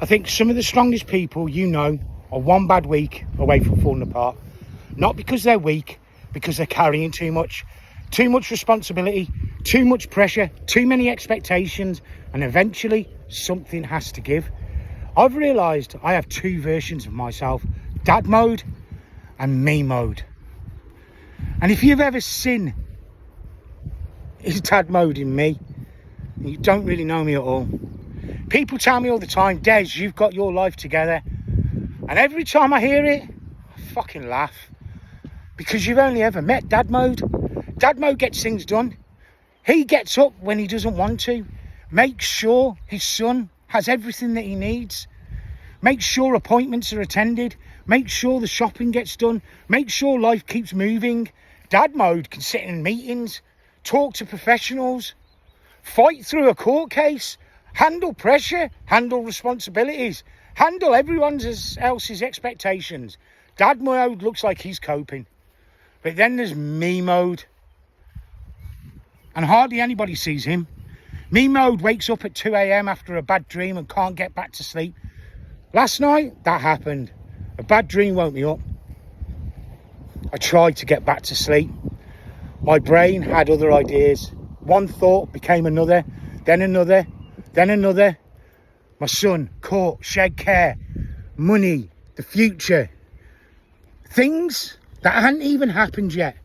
I think some of the strongest people you know are one bad week away from falling apart. Not because they're weak, because they're carrying too much responsibility, too much pressure, too many expectations, and eventually something has to give. I've realised I have two versions of myself, dad mode and me mode. And if you've ever seen his dad mode in me, you don't really know me at all. People tell me all the time, Des, you've got your life together. And every time I hear it, I fucking laugh. Because you've only ever met dad mode. Dad mode gets things done. He gets up when he doesn't want to. Makes sure his son has everything that he needs. Makes sure appointments are attended. Makes sure the shopping gets done. Makes sure life keeps moving. Dad mode can sit in meetings, talk to professionals, fight through a court case, handle pressure, handle responsibilities, handle everyone else's expectations. Dad mode looks like he's coping. But then there's me mode. And hardly anybody sees him. Me mode wakes up at 2 a.m. after a bad dream and can't get back to sleep. Last night, that happened. A bad dream woke me up. I tried to get back to sleep. My brain had other ideas. One thought became another, then another, then another. My son, court, shed care, money, the future. Things that hadn't even happened yet.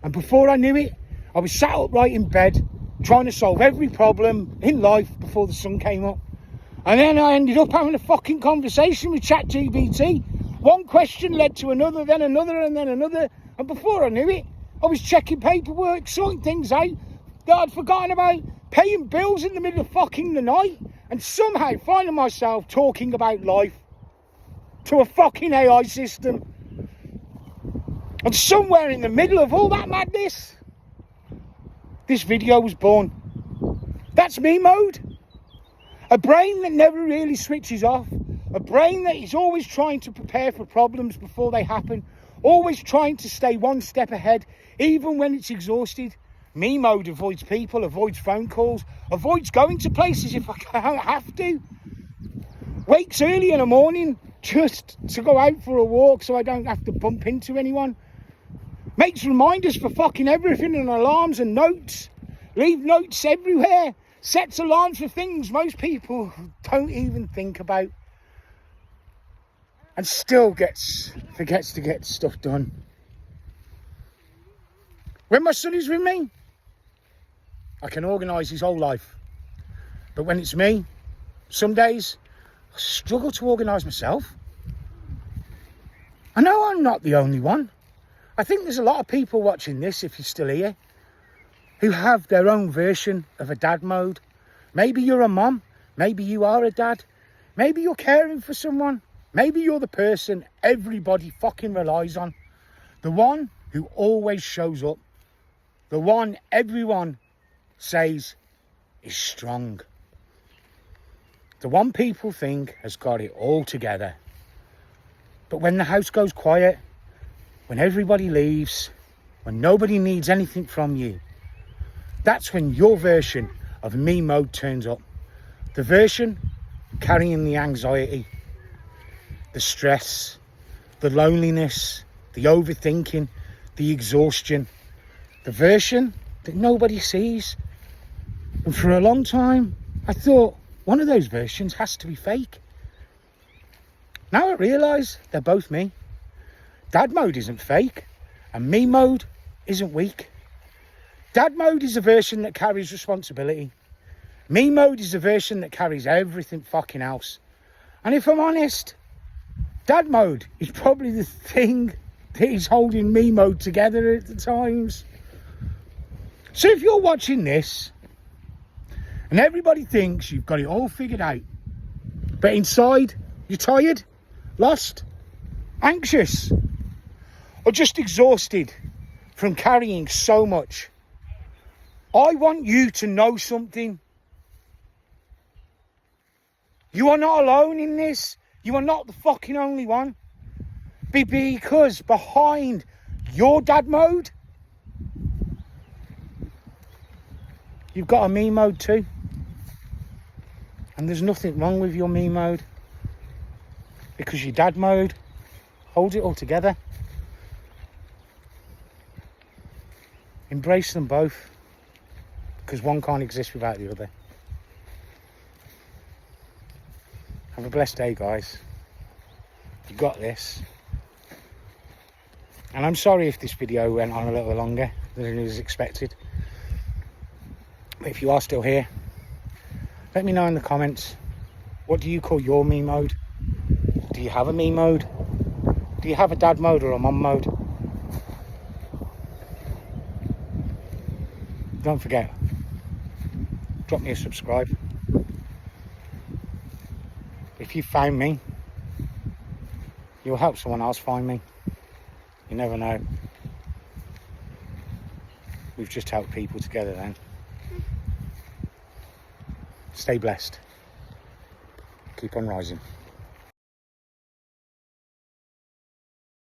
And before I knew it, I was sat upright in bed, trying to solve every problem in life before the sun came up. And then I ended up having a fucking conversation with ChatGPT. One question led to another, then another, and then another. And before I knew it, I was checking paperwork, sorting things out that I'd forgotten about, paying bills in the middle of fucking the night, and somehow finding myself talking about life to a fucking AI system. And somewhere in the middle of all that madness, this video was born. That's me mode. A brain that never really switches off. A brain that is always trying to prepare for problems before they happen. Always trying to stay one step ahead, even when it's exhausted. Me mode avoids people, avoids phone calls, avoids going to places if I don't have to. Wakes early in the morning just to go out for a walk so I don't have to bump into anyone. Makes reminders for fucking everything and alarms and notes. Leave notes everywhere. Sets alarms for things most people don't even think about. And still forgets to get stuff done. When my son is with me, I can organise his whole life. But when it's me, some days, I struggle to organise myself. I know I'm not the only one. I think there's a lot of people watching this, if you're still here, who have their own version of a dad mode. Maybe you're a mom. Maybe you are a dad. Maybe you're caring for someone. Maybe you're the person everybody fucking relies on. The one who always shows up. The one everyone says is strong. The one people think has got it all together. But when the house goes quiet, when everybody leaves, when nobody needs anything from you, that's when your version of me mode turns up. The version carrying the anxiety, the stress, the loneliness, the overthinking, the exhaustion. The version that nobody sees. And for a long time, I thought one of those versions has to be fake. Now I realise they're both me. Dad mode isn't fake, and me mode isn't weak. Dad mode is a version that carries responsibility. Me mode is a version that carries everything fucking else. And if I'm honest, dad mode is probably the thing that is holding me mode together at the times. So if you're watching this, and everybody thinks you've got it all figured out, but inside you're tired, lost, anxious, or just exhausted from carrying so much, I want you to know something. You are not alone in this. You are not the fucking only one. Because behind your dad mode, you've got a me mode too. And there's nothing wrong with your me mode. because your dad mode holds it all together. Embrace them both, because one can't exist without the other. Have a blessed day, guys. You got this. And I'm sorry if this video went on a little longer than it was expected. But if you are still here, let me know in the comments, what do you call your me mode? Do you have a me mode? Do you have a dad mode or a mum mode? Don't forget, drop me a subscribe. If you found me, you'll help someone else find me. You never know. We've just helped people together then. Stay blessed. Keep on rising.